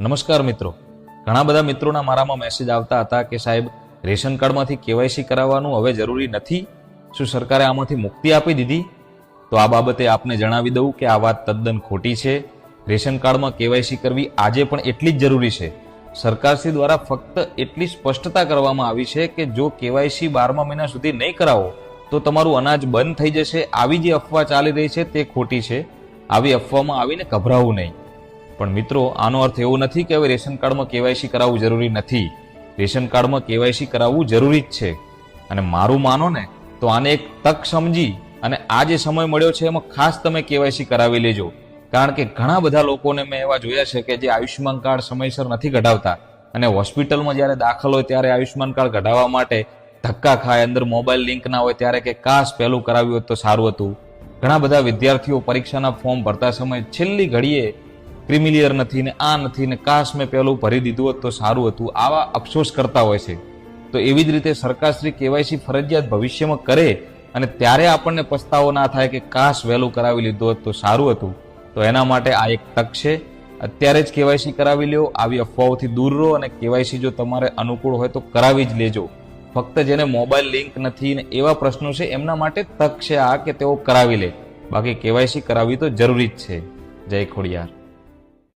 નમસ્કાર મિત્રો, ઘણા બધા મિત્રોના મારામાં મેસેજ આવતા હતા કે સાહેબ રેશન કાર્ડમાંથી કેવાયસી કરાવવાનું હવે જરૂરી નથી, શું સરકારે આમાંથી મુક્તિ આપી દીધી? તો આ બાબતે આપને જણાવી દઉં કે આ વાત તદ્દન ખોટી છે. રેશન કાર્ડમાં કેવાયસી કરવી આજે પણ એટલી જ જરૂરી છે. સરકારશ્રી દ્વારા ફક્ત એટલી સ્પષ્ટતા કરવામાં આવી છે કે જો કેવાયસી 12મા મહિના સુધી નહીં કરાવો તો તમારું અનાજ બંધ થઈ જશે. આવી જે અફવા ચાલી રહી છે તે ખોટી છે. આવી અફવામાં આવીને ગભરાવું નહીં. પણ મિત્રો, આનો અર્થ એવો નથી કે હવે રેશન કાર્ડમાં કેવાયસી કરાવવું જરૂરી નથી. રેશન કાર્ડમાં કેવાયસી કરાવવું જરૂરી જ છે. અને મારું માનો ને તો આને એક તક સમજી અને આ જે સમય મળ્યો છે એમાં ખાસ તમે કેવાયસી કરાવી લેજો. કારણ કે ઘણા બધા લોકોને મેં એવા જોયા છે કે જે આયુષ્યમાન કાર્ડ સમયસર નથી કઢાવતા અને હોસ્પિટલમાં જ્યારે દાખલ હોય ત્યારે આયુષ્યમાન કાર્ડ કઢાવવા માટે ધક્કા ખાય, અંદર મોબાઈલ લિંક ના હોય ત્યારે કે કાશ પહેલું કરાવ્યું હોત તો સારું હતું. ઘણા બધા વિદ્યાર્થીઓ પરીક્ષાના ફોર્મ ભરતા સમયે છેલ્લી ઘડીએ ક્રિમિલિયર નથી ને આ નથી ને કાશ મેં પહેલું ભરી દીધું હોત તો સારું હતું, આવા અફસોસ કરતા હોય છે. તો એવી જ રીતે સરકારશ્રી કેવાયસી ફરજિયાત ભવિષ્યમાં કરે અને ત્યારે આપણને પસ્તાવો ના થાય કે કાશ વહેલું કરાવી લીધું હોત તો સારું હતું. તો એના માટે આ એક તક છે. અત્યારે જ કેવાયસી કરાવી લો, આવી અફવાઓથી દૂર રહો અને કેવાયસી જો તમારે અનુકૂળ હોય તો કરાવી જ લેજો. ફક્ત જેને મોબાઈલ લિંક નથી ને એવા પ્રશ્નો છે એમના માટે તક છે આ કે તેઓ કરાવી લે. બાકી કેવાયસી કરાવવી તો જરૂરી જ છે. જય ખોડિયાર.